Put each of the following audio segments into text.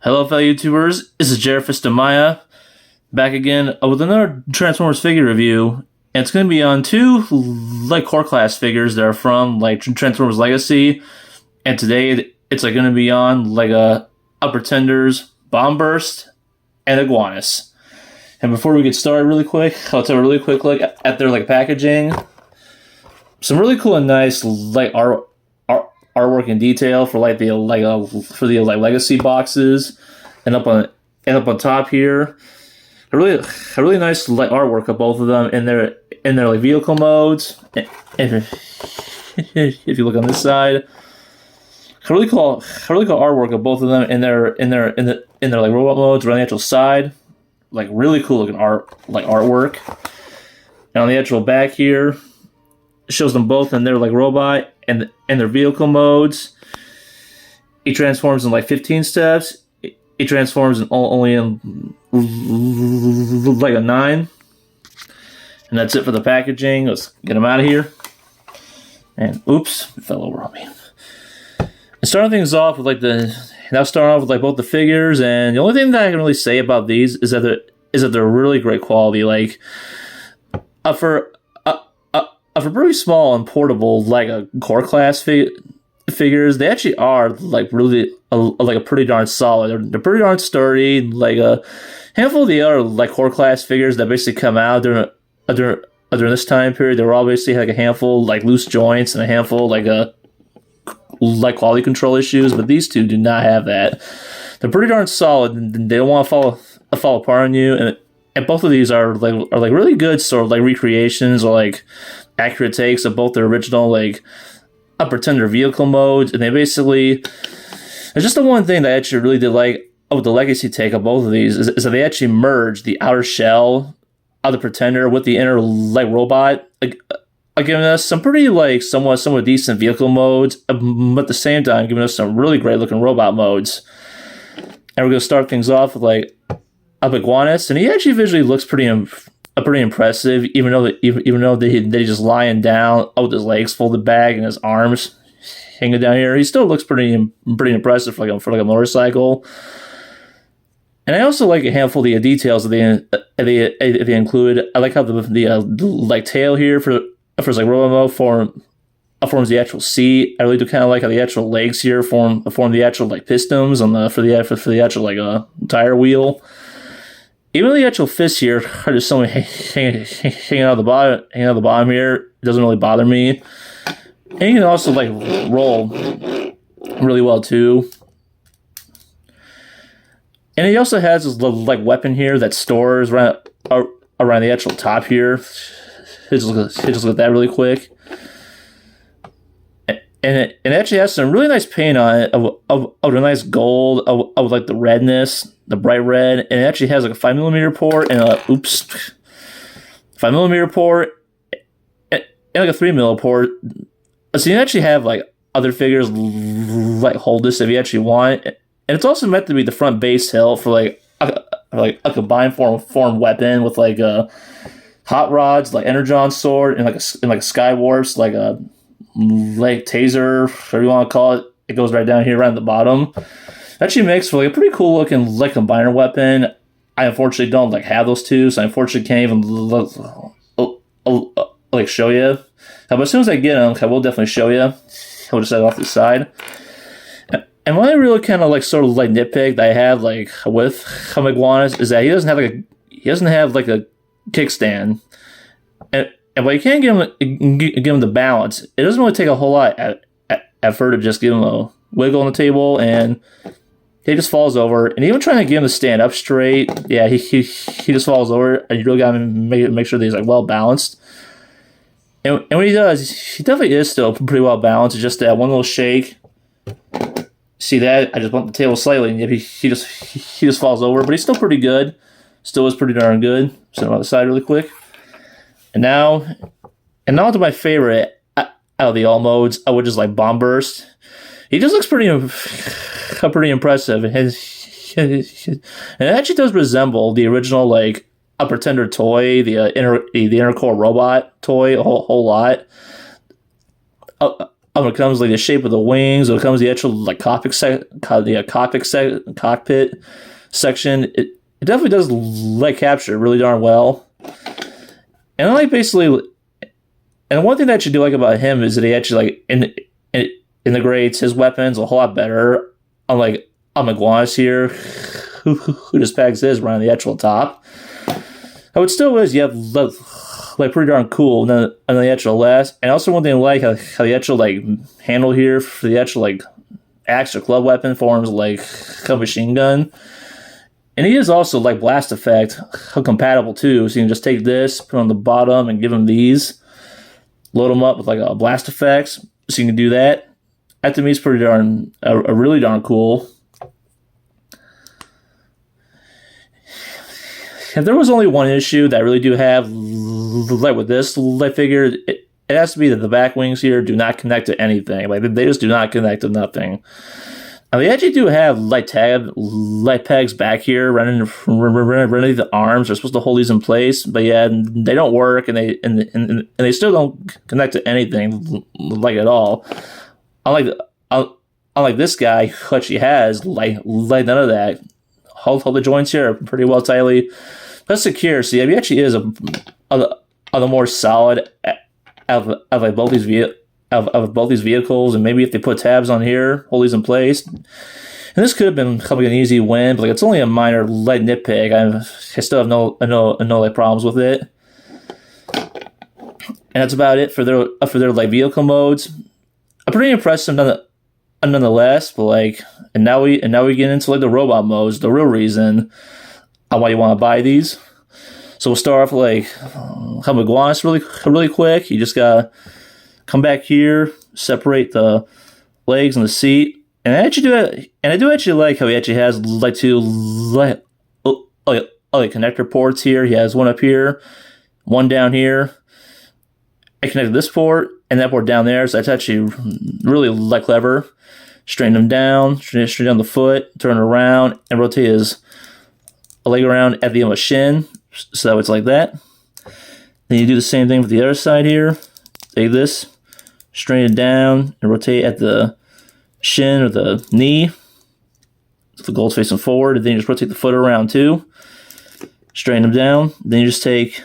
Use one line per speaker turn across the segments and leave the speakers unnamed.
Hello, fellow YouTubers. This is Jared Fistamaya, back again with another Transformers figure review. And it's going to be on two core class figures that are from Transformers Legacy. And today it's going to be on a Pretenders, Bomb Burst, and Iguanas. And before we get started, really quick, I'll take a really quick look at their packaging. Some really cool and nice artwork and detail for the legacy boxes, and up on top here, a really nice artwork of both of them in their vehicle modes. And if you look on this side, a really cool artwork of both of them in their robot modes around the actual side, really cool looking artwork. And on the actual back here, it shows them both in their robot and their vehicle modes. He transforms in 15 steps. He transforms in only in a 9. And that's it for the packaging. Let's get him out of here. And oops, it fell over on me. And starting things off with both the figures, and the only thing that I can really say about these is that they're really great quality. For pretty small and portable core class figures, they actually are really a pretty darn solid. They're pretty darn sturdy. A handful of the other core class figures that basically come out during this time period, they were all basically a handful loose joints and a handful quality control issues. But these two do not have that. They're pretty darn solid, and they don't want to fall apart on you. And both of these are really good sort of recreations or accurate takes of both the original a Pretender vehicle modes. And they basically, it's just the one thing that I actually really did with the legacy take of both of these is that they actually merged the outer shell of the Pretender with the inner robot, giving us some pretty somewhat decent vehicle modes, but at the same time giving us some really great looking robot modes. And we're gonna start things off with Iguanas, and he actually visually looks pretty impressive, even though they just lying down with his legs folded back and his arms hanging down here. He still looks pretty impressive for a motorcycle. And I also like a handful of the details that they include. I like how the tail here for Robo forms the actual seat. I really do kind of like how the actual legs here form the actual pistons for the actual tire wheel. Even the actual fists here are just somewhat hanging out of the bottom here. It doesn't really bother me. And you can also roll really well too. And he also has this little weapon here that stores around the actual top here. Just look at that really quick. And it actually has some really nice paint on it of a nice gold of the redness, the bright red, and it actually has a 5mm port and a 5mm port and a 3mm port. So you actually have other figures hold this if you actually want, and it's also meant to be the front base hilt for a combined form weapon with hot rods, energon sword, and a sky warps, a taser, whatever you want to call it. It goes right down here, right at the bottom. That actually makes for a pretty cool looking combiner weapon. I unfortunately don't have those two, so I unfortunately can't even show you. But as soon as I get them, I will definitely show you. I'll just set it off to the side. And one really kind of nitpick that I have with Iguanas is that he doesn't have a kickstand. And while you can give him the balance, it doesn't really take a whole lot of effort to just give him a wiggle on the table, and he just falls over. And even trying to get him to stand up straight, yeah, he just falls over, and you really got to make sure that he's well balanced. And when he does, he definitely is still pretty well balanced. It's just that one little shake. See that? I just bumped the table slightly, and he just falls over, but he's still pretty good. Still is pretty darn good. Set him on the side really quick. And now to my favorite out of the all modes, I would just Bomb Burst. He just looks pretty impressive, and it actually does resemble the original a Pretender toy, the inner core robot toy, a whole lot. when it comes like the shape of the wings, when it comes to the actual like cockpit section, it definitely does like capture really darn well. And I like basically, and one thing that I actually do like about him is that he actually like integrates his weapons a whole lot better. Unlike Iguanas here, who just pegs his right on the actual top. How it still is, you have like pretty darn cool on the actual last. And also one thing I like how the actual like handle here for the actual like axe or club weapon forms like a machine gun. And he is also like blast effect compatible too. So you can just take this, put on the bottom, and give him these. Load them up with like a blast effects. So you can do that. That to me is pretty darn a really darn cool. If there was only one issue that I really do have, like with this light figure, it has to be that the back wings here do not connect to anything. Like they just do not connect to nothing. Now they actually do have light pegs back here running the arms. They're supposed to hold these in place, but yeah, they don't work, and they still don't connect to anything like at all. Unlike this guy, who actually has like none of that. All the joints here are pretty well tightly plus secure. So yeah, he actually is a the more solid of like both these vehicles, and maybe if they put tabs on here, hold these in place. And this could have been an easy win, but like it's only a minor light nitpick. I still have no like problems with it. And that's about it for their like vehicle modes. I'm pretty impressed nonetheless, but like, and now we get into like the robot modes, the real reason why you want to buy these. So we'll start off like Iguanas really quick. You just gotta come back here, separate the legs and the seat, and I do actually like how he actually has like two like connector ports here. He has one up here, one down here. I connected this port and that port down there, so that's actually really like clever. Straighten him down, straighten down the foot, turn it around, and rotate his leg around at the end of a shin, so it's like that. Then you do the same thing with the other side here. Take this, straighten it down, and rotate at the shin or the knee. So the goal's facing forward, and then you just rotate the foot around too. Straighten them down. Then you just take,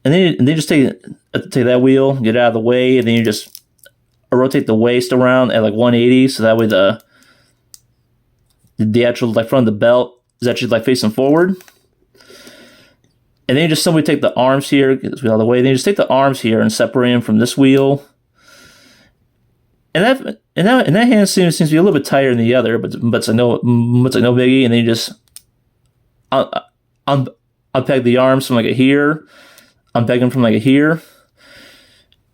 take that wheel, get it out of the way, and then you just rotate the waist around at like 180, so that way the actual like front of the belt is actually like facing forward. And then you just simply take the arms here, get this wheel out of the way. Then you just take the arms here and separate them from this wheel. And that hand seems to be a little bit tighter than the other, but it's like no biggie. And then you just unpeg the arms from like a here, unpeg them from like a here,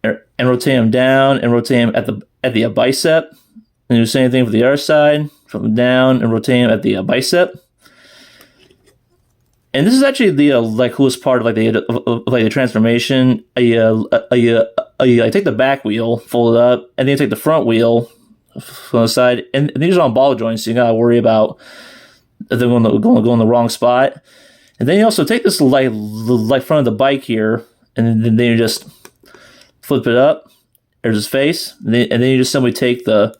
and rotate them down and rotate them at the bicep. And do the same thing for the other side, from down and rotate them at the bicep. And this is actually the like coolest part of like the transformation. I take the back wheel, fold it up, and then you take the front wheel from the side, and these are on ball joints, so you gotta worry about them going in the wrong spot. And then you also take this like front of the bike here, and then you just flip it up. There's his face, and then you just simply take the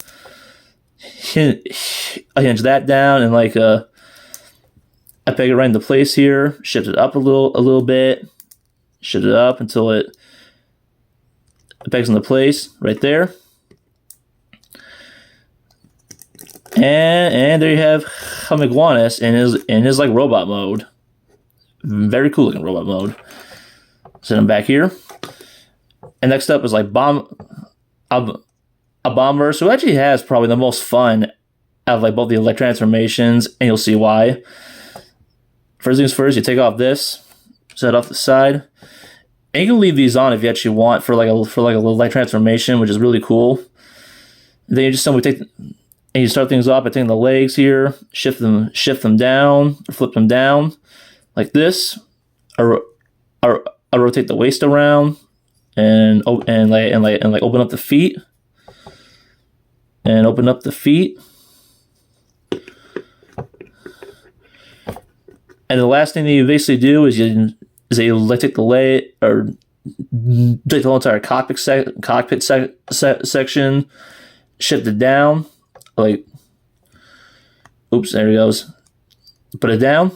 hinge that down and like I peg it right into place here, shift it up a little bit, shift it up until it pegs into place right there. And there you have Iguanas in his like robot mode. Very cool looking robot mode. Set him back here. And next up is like a bomber. So it actually has probably the most fun out of like both the like transformations, and you'll see why. First things first, you take off this, set it off the side, and you can leave these on if you actually want for like a light transformation, which is really cool. Then you just simply take and you start things off by taking the legs here, shift them down, or flip them down like this, or rotate the waist around, and open up the feet, and open up the feet. And the last thing that you basically do is you take the leg or take the whole entire cockpit section, shift it down, like, oops, there he goes. Put it down,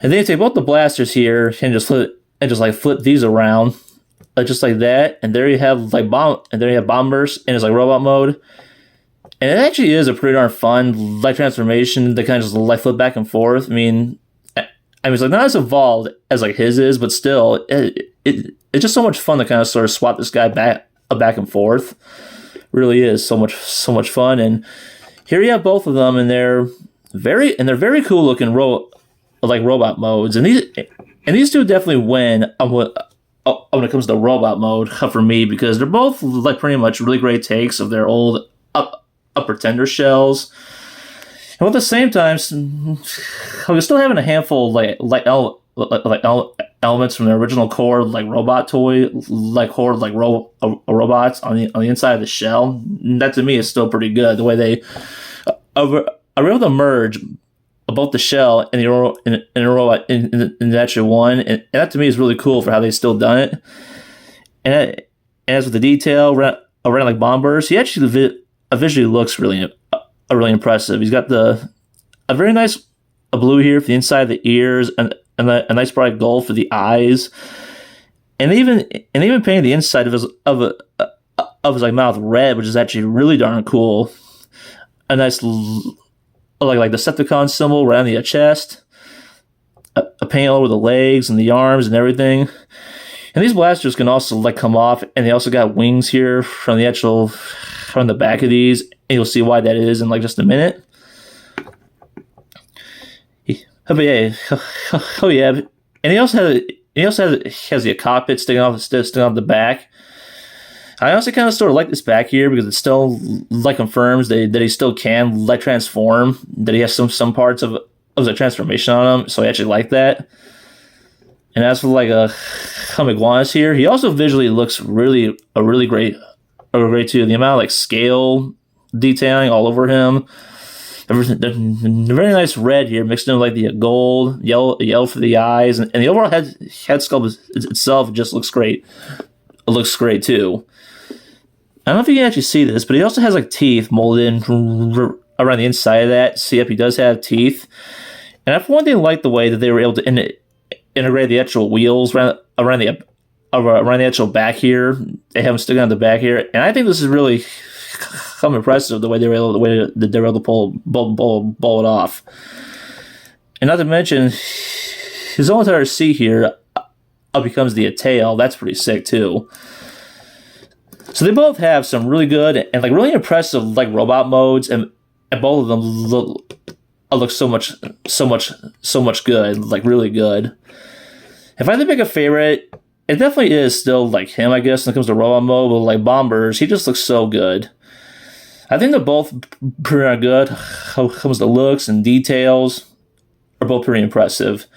and then you take both the blasters here and just flip these around, just like that, and there you have bombers, and it's like robot mode, and it actually is a pretty darn fun transformation that kind of just flip back and forth. I mean, it's like not as evolved as like his is, but still, it's just so much fun to kind of sort of swap this guy back and forth. Really is so much fun, and here you have both of them, and they're very cool looking robot modes, and these two definitely win when it comes to robot mode for me, because they're both pretty much really great takes of their old upper tender shells, and at the same time, we're still having a handful elements from the original core robot toy robots on the inside of the shell. And that to me is still pretty good. The way they are able to merge both the shell and the robot in the actual one, and that to me is really cool for how they still done it. And as with the detail around bombers, he actually visually looks really impressive. He's got a very nice blue here for the inside of the ears, and a nice bright gold for the eyes, and even painting the inside of his mouth red, which is actually really darn cool. A nice like Decepticon symbol around the chest, a paint all over the legs and the arms and everything. And these blasters can also come off, and they also got wings here from the back of these, and you'll see why that is in just a minute. But yeah, and he also has the cockpit sticking off the back. I also kind of sort of like this back here because it still confirms that he still can transform. That he has some parts of the transformation on him, so I actually like that. And as for Iguanas here, he also visually looks really great too. The amount of scale detailing all over him. The very nice red here mixed in with the gold, yellow for the eyes, and the overall head sculpt itself just looks great. It looks great too. I don't know if you can actually see this, but he also has teeth molded in around the inside of that. So yep, he does have teeth. And I for one thing like the way that they were able to integrate the actual wheels around the actual back here. They have them sticking on the back here, and I think this is really impressive the way they were able to pull it off. And not to mention, his whole entire seat here becomes the tail. That's pretty sick too. So they both have some really good and really impressive robot modes, and both of them look so much good, really good. If I had to pick a favorite, it definitely is still him, I guess, when it comes to robot mode. But bombers, he just looks so good. I think they're both pretty good. How it comes to looks and details, are both pretty impressive.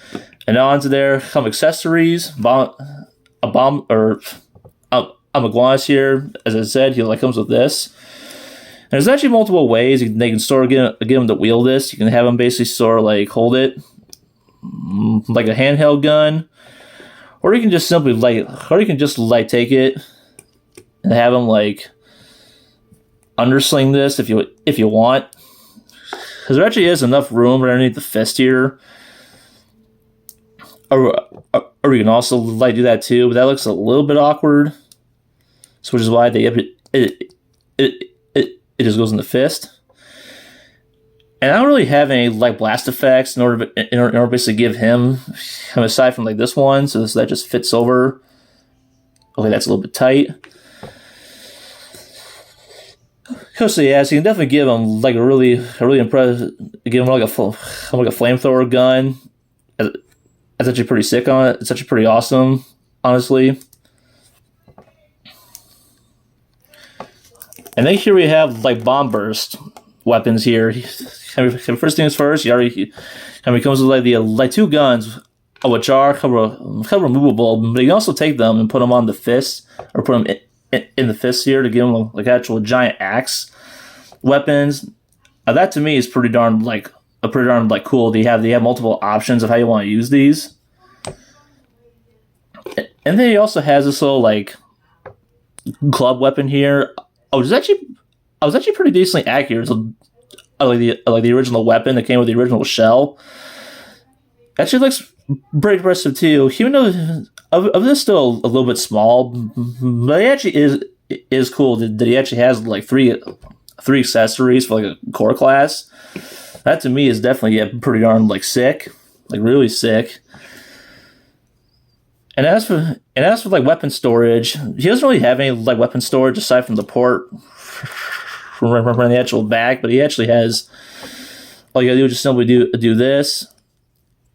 And now onto their accessories. Iguanas here, as I said, he comes with this. And there's actually multiple ways they can sort of get him to wield this. You can have him basically sort of hold it like a handheld gun, or you can just simply take it and have him undersling this if you want, because there actually is enough room underneath the fist here. Or you can also do that too, but that looks a little bit awkward. So which is why it just goes in the fist. And I don't really have any blast effects in order to basically give him aside from this one, so that just fits over. Okay, that's a little bit tight. So yeah, so you can definitely give him a really impressive, give him a flamethrower gun. It's actually pretty sick on it. It's actually pretty awesome, honestly. And then here we have bomb burst weapons here. First things first, he comes with the two guns, which are kind of removable, but you can also take them and put them on the fist, or put them in the fist here to give them actual giant axe weapons. That to me is pretty darn cool. They have multiple options of how you want to use these. And then he also has this little like club weapon here. I was actually pretty decently accurate. So, I like the original weapon that came with the original shell. Actually looks pretty impressive too. Even though of this still a little bit small, but it actually is cool that he actually has like three accessories for like a core class. That to me is definitely pretty darn like sick, like really sick. And as for like weapon storage, he doesn't really have any like weapon storage aside from the port from the actual back, but he actually has. All you gotta do is just simply do this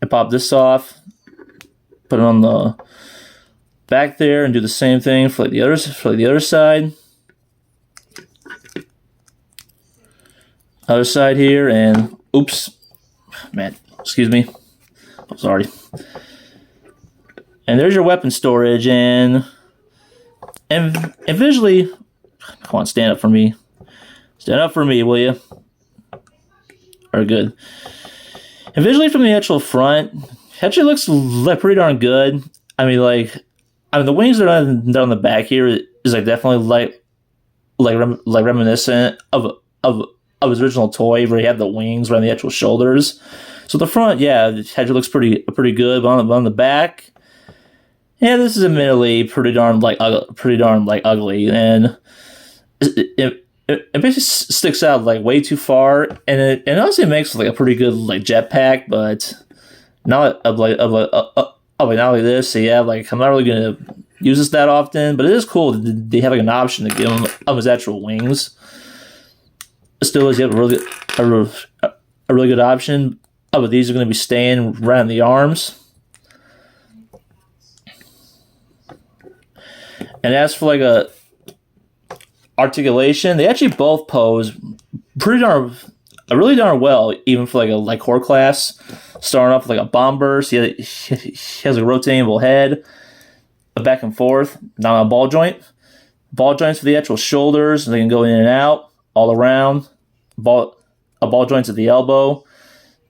and pop this off, put it on the back there, and do the same thing for like the other side. Other side here, and oops, man, excuse me, I'm sorry. And there's your weapon storage, and visually, come on, stand up for me. Stand up for me, will you? Very good. And visually from the actual front, it actually looks like pretty darn good. I mean, the wings that are on the back here is like definitely like reminiscent of his original toy where he had the wings around the actual shoulders. So the front, yeah, it actually looks pretty good. But on the back, yeah, this is admittedly pretty darn ugly, and it basically sticks out like way too far, and it honestly makes like a pretty good like jetpack, but not like this. So yeah, like I'm not really gonna use this that often, but it is cool that they have like an option to give him of his actual wings. Still, is you have a really good option. Oh, but these are going to be staying right on the arms. And as for like a articulation, they actually both pose really darn well, even for like core class. Starting off with like a bomb burst, he has a rotatable head, a back and forth, not a ball joint. Ball joints for the actual shoulders, they can go in and out all around. A ball joints at the elbow,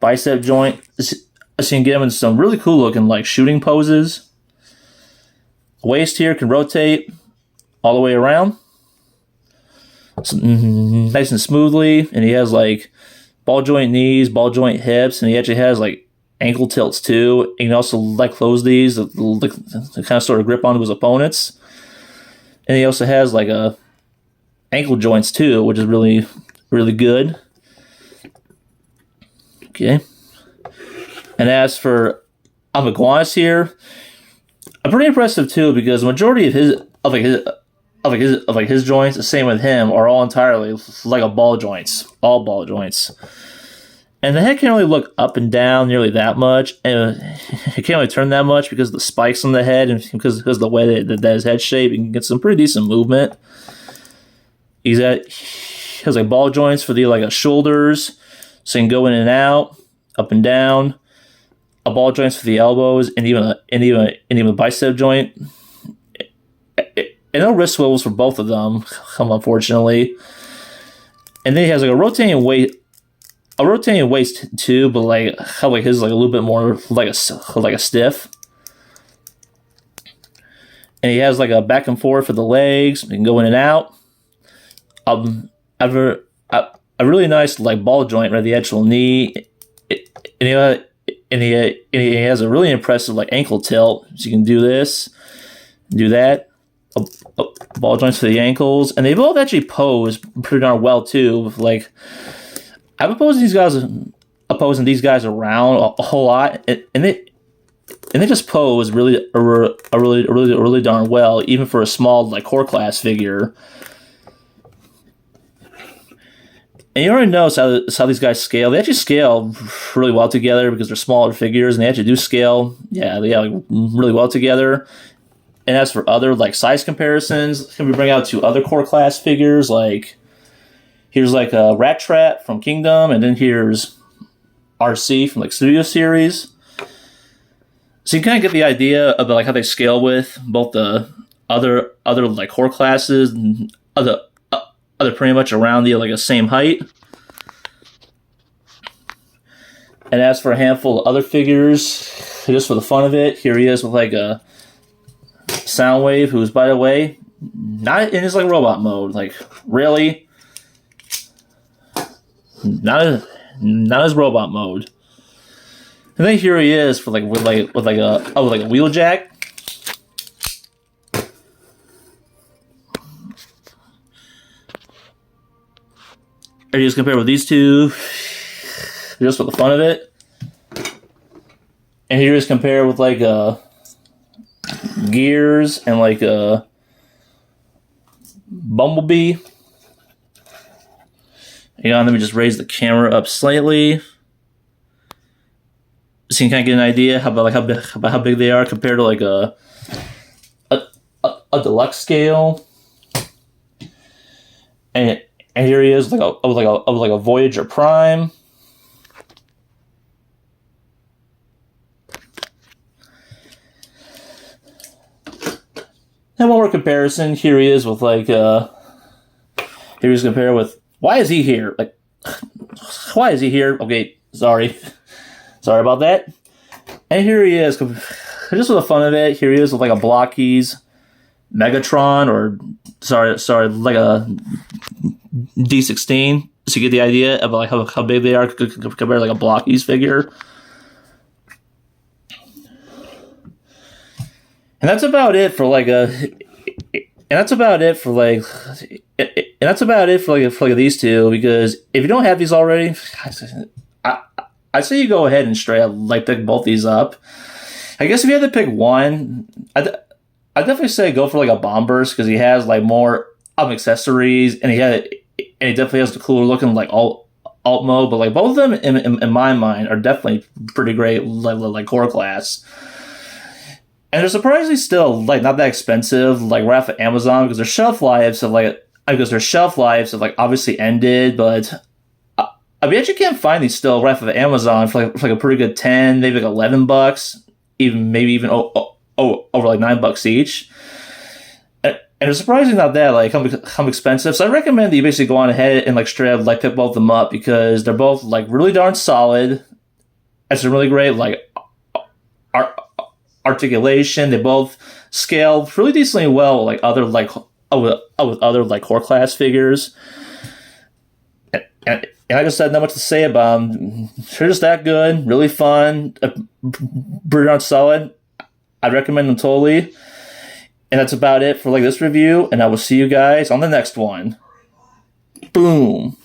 bicep joint. So you can get him in some really cool looking like shooting poses. Waist here can rotate all the way around, nice and smoothly. And he has like ball joint knees, ball joint hips, and he actually has like ankle tilts too. And he can also like close these to kind of sort of grip onto his opponents. And he also has like a ankle joints too, which is really good. Okay. And as for Iguanas here, I'm pretty impressive too, because the majority of his joints, the same with him, are all entirely like ball joints, all ball joints. And the head can't really look up and down nearly that much, and it can't really turn that much because of the spikes on the head and because of the way that his head shape. You can get some pretty decent movement. He has like ball joints for the like shoulders, so you can go in and out, up and down. A ball joints for the elbows, and even a bicep joint. And no wrist swivels for both of them, unfortunately. And then he has like a rotating waist too, but like how like his is like a little bit more like a stiff. And he has like a back and forth for the legs. You can go in and out. A really nice like ball joint right at the actual knee, and he has a really impressive like ankle tilt. So you can do this, do that. Ball joints for the ankles, and they both actually pose pretty darn well too. Like I've opposing these guys around a whole lot, and they just pose really darn well, even for a small like core class figure. And you already notice how these guys scale. They actually scale really well together because they're smaller figures, and they actually do scale, like, really well together. And as for other like size comparisons, can we bring out to other core class figures? Like here's like a Rat Trap from Kingdom, and then here's RC from like Studio Series. So you kind of get the idea of like how they scale with both the other like core classes and other pretty much around the like the same height. And as for a handful of other figures, just for the fun of it, here he is with like a Soundwave, who's, by the way, not in his like robot mode. Like, really? Not his robot mode. And then here he is with a wheel jack. Or you just compare with these two, just for the fun of it. And here is compare with like Gears and like Bumblebee. Let me just raise the camera up slightly, so you can kind of get an idea how big they are compared to like a deluxe scale. And here he is, like a Voyager Prime. And one more comparison. Here he is with here he's compared with, why is he here? Like, why is he here? Okay, sorry about that. And here he is, just for the fun of it. Here he is with like a Blockies Megatron, or sorry, like a D16. So you get the idea about like how big they are compared to like a Blockies figure. And that's about it for like these two, because if you don't have these already, I say you go ahead and straight up like pick both these up. I guess if you had to pick one, I'd definitely say go for like a Bombers, because he has like more accessories, and he definitely has the cooler looking like alt mode. But like both of them in my mind are definitely pretty great like core class. And they're surprisingly still like not that expensive, like right off of Amazon, because their shelf lives have obviously ended. But I bet you can't find these still right off of Amazon for like a pretty good $10, maybe like $11, even over like $9 each. And it's surprisingly not that like how expensive. So I recommend that you basically go on ahead and like straight up like pick both of them up, because they're both like really darn solid. It's a really great like articulation. They both scale really decently well, like other like with other like core class figures. And I just had not much to say about them. They're just that good, really fun, pretty darn solid. I'd recommend them totally. And that's about it for like this review. And I will see you guys on the next one. Boom.